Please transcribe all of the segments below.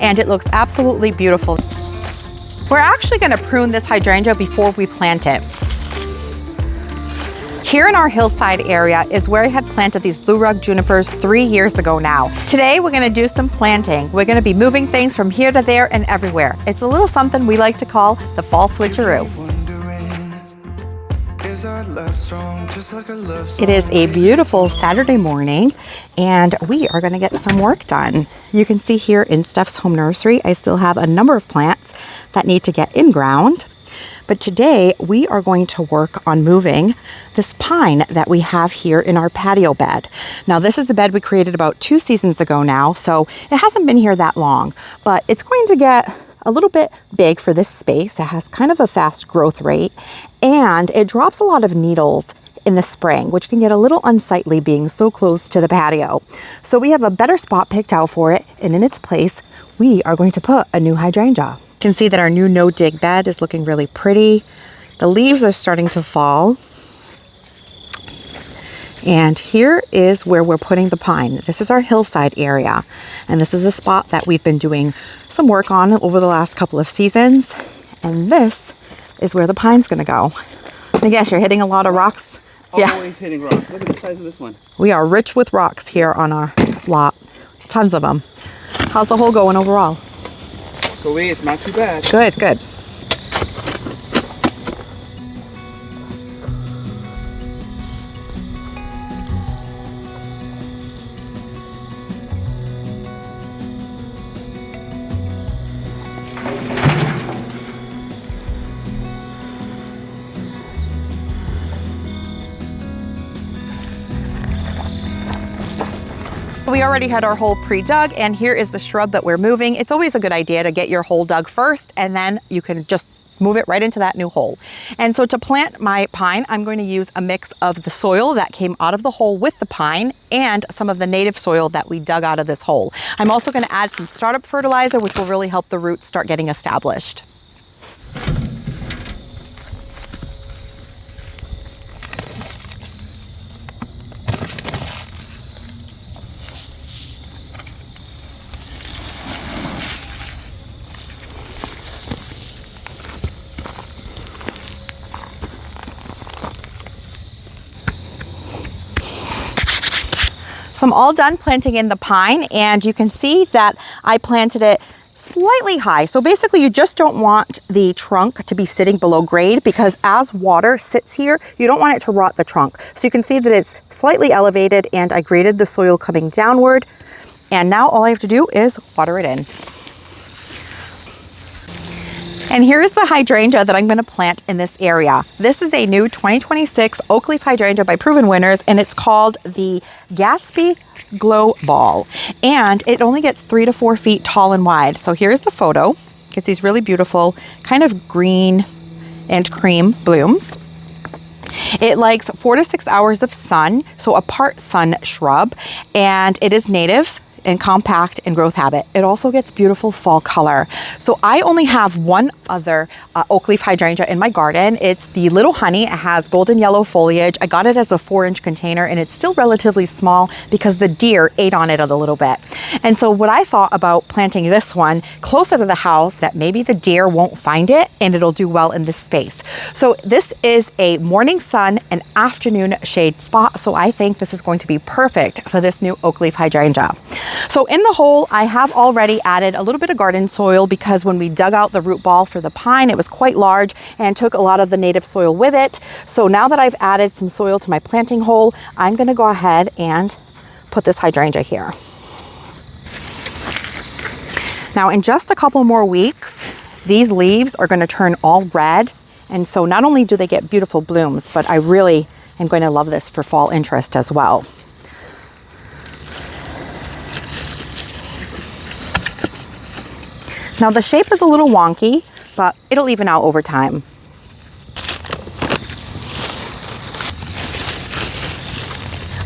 and it looks absolutely beautiful. We're actually going to prune this hydrangea before we plant it. Here in our Hillside area is where I had planted these blue rug junipers 3 years ago now. Today we're going to do some planting. We're going to be moving things from here to there and everywhere. It's a little something we like to call the fall switcheroo. It is a beautiful Saturday morning and we are going to get some work done. You can see here in Steph's home nursery, I still have a number of plants that need to get in ground. But today we are going to work on moving this pine that we have here in our patio bed. Now this is a bed we created about 2 seasons ago now, so it hasn't been here that long, but it's going to get a little bit big for this space. It has kind of a fast growth rate and it drops a lot of needles in the spring, which can get a little unsightly being so close to the patio. So we have a better spot picked out for it, and in its place, we are going to put a new hydrangea. You can see that our new no-dig bed is looking really pretty. The leaves are starting to fall. And here is where we're putting the pine. This is our Hillside area. And this is a spot that we've been doing some work on over the last couple of seasons. And this is where the pine's gonna go. I guess you're hitting a lot of rocks. Always hitting rocks. Look at the size of this one. We are rich with rocks here on our lot. Tons of them. How's the hole going overall? Go it's not too bad. Good, good. We already had our hole pre-dug, and here is the shrub that we're moving. It's always a good idea to get your hole dug first, and then you can just move it right into that new hole. And so to plant my pine, I'm going to use a mix of the soil that came out of the hole with the pine and some of the native soil that we dug out of this hole. I'm also going to add some startup fertilizer, which will really help the roots start getting established. So I'm all done planting in the pine, and you can see that I planted it slightly high. So basically you just don't want the trunk to be sitting below grade, because as water sits here, you don't want it to rot the trunk. So you can see that it's slightly elevated, and I graded the soil coming downward. And now all I have to do is water it in. And here is the hydrangea that I'm going to plant in this area. This is a new 2026 oak leaf hydrangea by Proven Winners, and it's called the Gatsby Glow Ball. And it only gets 3 to 4 feet tall and wide. So here's the photo. It's these really beautiful kind of green and cream blooms. It likes 4 to 6 hours of sun, so a part sun shrub, and it is native and compact in growth habit. It also gets beautiful fall color. So I only have one other oak leaf hydrangea in my garden. It's the Little Honey. It has golden yellow foliage. I got it as a 4-inch container, and it's still relatively small because the deer ate on it a little bit. And so what I thought about planting this one closer to the house, that maybe the deer won't find it and it'll do well in this space. So this is a morning sun and afternoon shade spot. So I think this is going to be perfect for this new oak leaf hydrangea. So in the hole, I have already added a little bit of garden soil, because when we dug out the root ball for the pine, it was quite large and took a lot of the native soil with it. So now that I've added some soil to my planting hole, I'm going to go ahead and put this hydrangea here. Now in just a couple more weeks, these leaves are going to turn all red. And so not only do they get beautiful blooms, but I really am going to love this for fall interest as well. Now the shape is a little wonky, but it'll even out over time.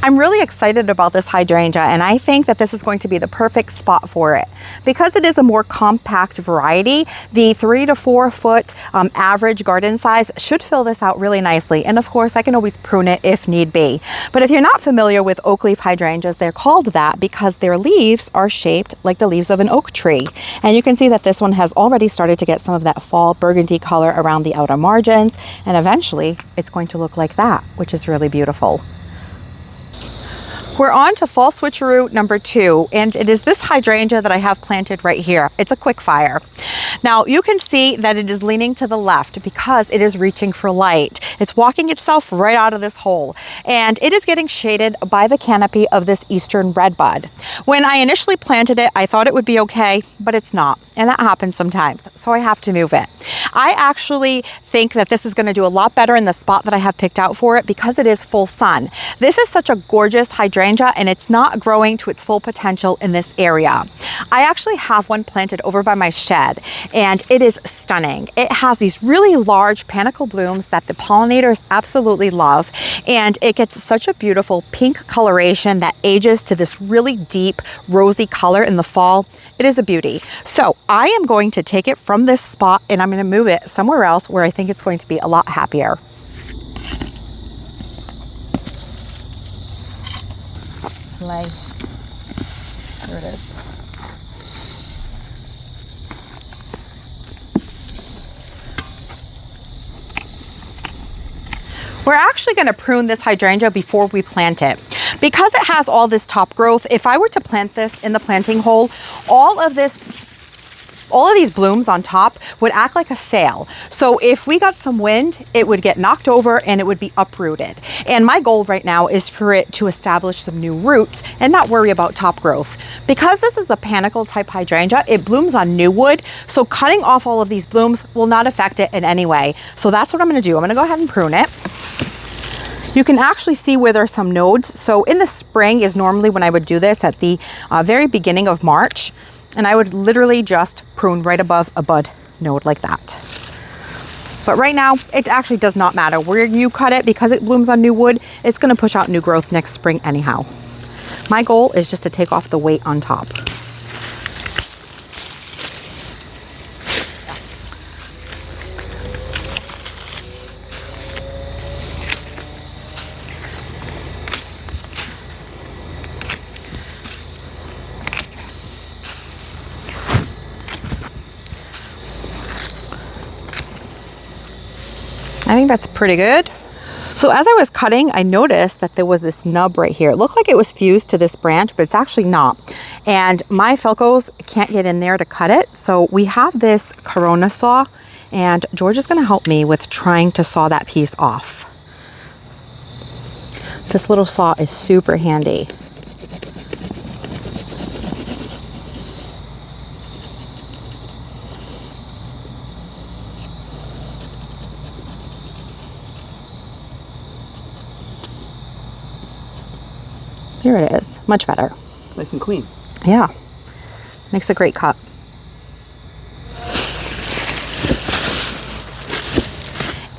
I'm really excited about this hydrangea, and I think that this is going to be the perfect spot for it. Because it is a more compact variety, the 3 to 4 foot average garden size should fill this out really nicely. And of course, I can always prune it if need be. But if you're not familiar with oak leaf hydrangeas, they're called that because their leaves are shaped like the leaves of an oak tree. And you can see that this one has already started to get some of that fall burgundy color around the outer margins. And eventually, it's going to look like that, which is really beautiful. We're on to fall switcheroo number 2, and it is this hydrangea that I have planted right here. It's a quickfire. Now you can see that it is leaning to the left because it is reaching for light. It's walking itself right out of this hole, and it is getting shaded by the canopy of this eastern redbud. When I initially planted it, I thought it would be okay, but it's not, and that happens sometimes, so I have to move it. I actually think that this is going to do a lot better in the spot that I have picked out for it because it is full sun. This is such a gorgeous hydrangea, and it's not growing to its full potential in this area. I actually have one planted over by my shed, and it is stunning. It has these really large panicle blooms that the pollinators absolutely love, and it gets such a beautiful pink coloration that ages to this really deep rosy color in the fall. It is a beauty. So I am going to take it from this spot and I'm going to move it somewhere else where I think it's going to be a lot happier. Slay. There it is. We're actually going to prune this hydrangea before we plant it. Because it has all this top growth, if I were to plant this in the planting hole, all of these blooms on top would act like a sail. So if we got some wind, it would get knocked over and it would be uprooted. And my goal right now is for it to establish some new roots and not worry about top growth. Because this is a panicle type hydrangea, it blooms on new wood. So cutting off all of these blooms will not affect it in any way. So that's what I'm going to do. I'm going to go ahead and prune it. You can actually see where there are some nodes. So in the spring is normally when I would do this at the very beginning of March. And I would literally just prune right above a bud node like that. But right now, it actually does not matter where you cut it because it blooms on new wood. It's going to push out new growth next spring anyhow. My goal is just to take off the weight on top. I think that's pretty good. So as I was cutting, I noticed that there was this nub right here. It looked like it was fused to this branch, but it's actually not. And my Felcos can't get in there to cut it. So we have this Corona saw, and George is gonna help me with trying to saw that piece off. This little saw is super handy. Here it is, much better. Nice and clean. Yeah, makes a great cut.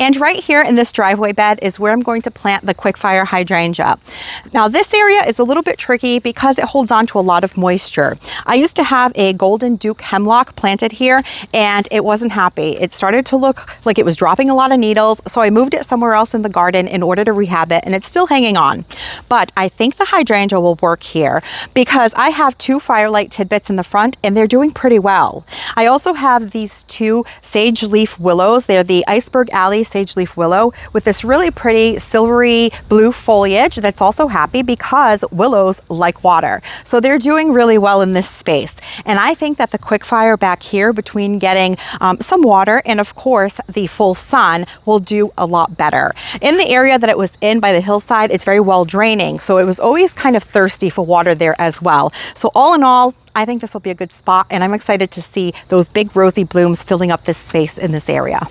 And right here in this driveway bed is where I'm going to plant the quickfire hydrangea. Now this area is a little bit tricky because it holds on to a lot of moisture. I used to have a golden Duke hemlock planted here and it wasn't happy. It started to look like it was dropping a lot of needles, so I moved it somewhere else in the garden in order to rehab it, and it's still hanging on. But I think the hydrangea will work here because I have 2 firelight tidbits in the front and they're doing pretty well. I also have these 2 sage leaf willows. They're the Iceberg Alley sage leaf willow with this really pretty silvery blue foliage that's also happy because willows like water. So they're doing really well in this space. And I think that the quickfire back here, between getting some water and of course the full sun, will do a lot better. In the area that it was in by the hillside, it's very well draining. So it was always kind of thirsty for water there as well. So all in all, I think this will be a good spot, and I'm excited to see those big rosy blooms filling up this space in this area.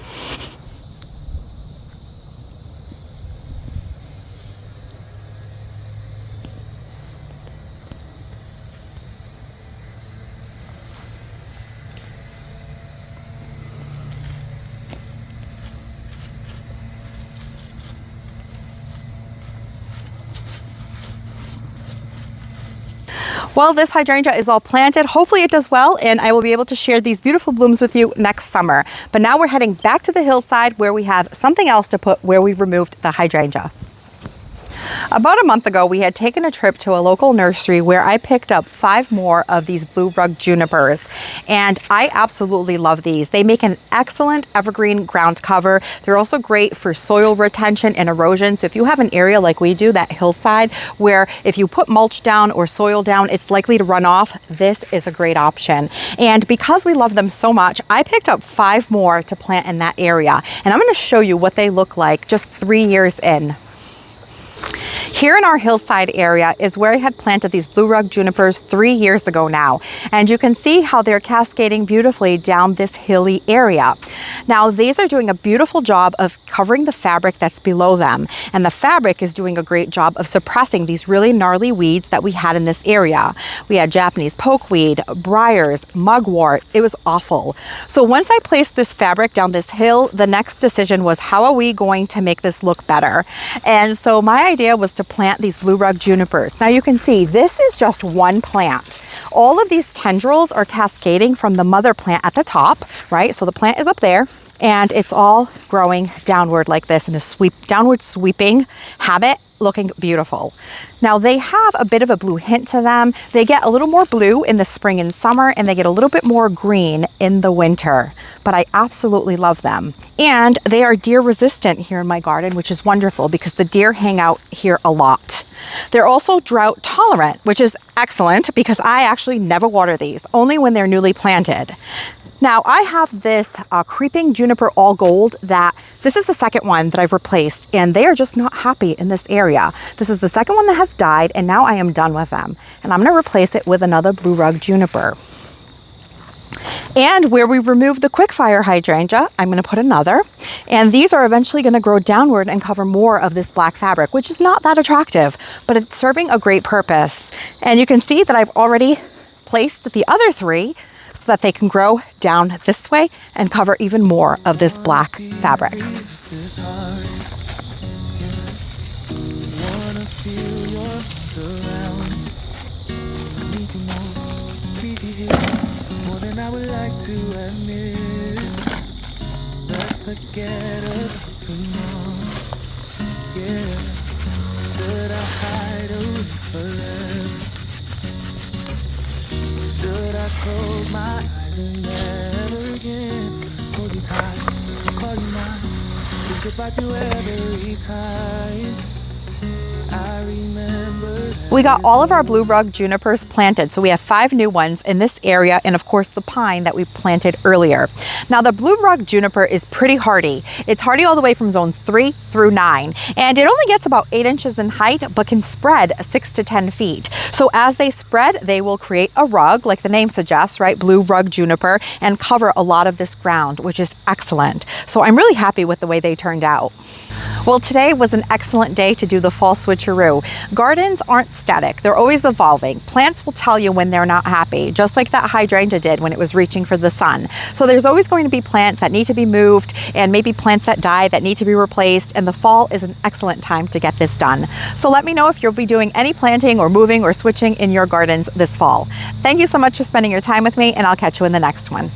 Well, this hydrangea is all planted. Hopefully it does well, and I will be able to share these beautiful blooms with you next summer. But now we're heading back to the hillside where we have something else to put where we removed the hydrangea. About a month ago, we had taken a trip to a local nursery where I picked up 5 more of these blue rug junipers, and I absolutely love these. They make an excellent evergreen ground cover. They're also great for soil retention and erosion. So if you have an area like we do, that hillside, where if you put mulch down or soil down, it's likely to run off, this is a great option. And because we love them so much, I picked up 5 more to plant in that area. And I'm going to show you what they look like just 3 years in. Here in our hillside area is where I had planted these blue rug junipers 3 years ago now. And you can see how they're cascading beautifully down this hilly area. Now these are doing a beautiful job of covering the fabric that's below them. And the fabric is doing a great job of suppressing these really gnarly weeds that we had in this area. We had Japanese pokeweed, briars, mugwort. It was awful. So once I placed this fabric down this hill, the next decision was, how are we going to make this look better? And so my idea was to plant these blue rug junipers. Now you can see this is just one plant. All of these tendrils are cascading from the mother plant at the top, right? So the plant is up there and it's all growing downward like this in a downward sweeping habit, looking beautiful. Now they have a bit of a blue hint to them. They get a little more blue in the spring and summer, and they get a little bit more green in the winter, but I absolutely love them. And they are deer resistant here in my garden, which is wonderful because the deer hang out here a lot. They're also drought tolerant, which is excellent because I actually never water these, only when they're newly planted. Now I have this creeping juniper all gold this is the second one that I've replaced, and they are just not happy in this area. This is the second one that has died, and now I am done with them. And I'm gonna replace it with another blue rug juniper. And where we removed the quickfire hydrangea, I'm going to put another. And these are eventually going to grow downward and cover more of this black fabric, which is not that attractive, but it's serving a great purpose. And you can see that I've already placed the other 3 so that they can grow down this way and cover even more of this black fabric. I would like to admit, let's forget about tomorrow. Yeah, should I hide away forever? Should I close my eyes and never again hold you tight, call you mine, think about you every time? I remember. We got all of our blue rug junipers planted, so we have 5 new ones in this area, and of course the pine that we planted earlier. Now the blue rug juniper is pretty hardy. It's hardy all the way from zones 3 through 9, and it only gets about 8 inches in height, but can spread 6 to 10 feet. So as they spread, they will create a rug, like the name suggests, right? Blue rug juniper, and cover a lot of this ground, which is excellent. So I'm really happy with the way they turned out. Well, today was an excellent day to do the fall switcheroo. Gardens aren't static, they're always evolving. Plants will tell you when they're not happy, just like that hydrangea did when it was reaching for the sun. So there's always going to be plants that need to be moved, and maybe plants that die that need to be replaced, and the fall is an excellent time to get this done. So let me know if you'll be doing any planting or moving or switching in your gardens this fall. Thank you so much for spending your time with me, and I'll catch you in the next one.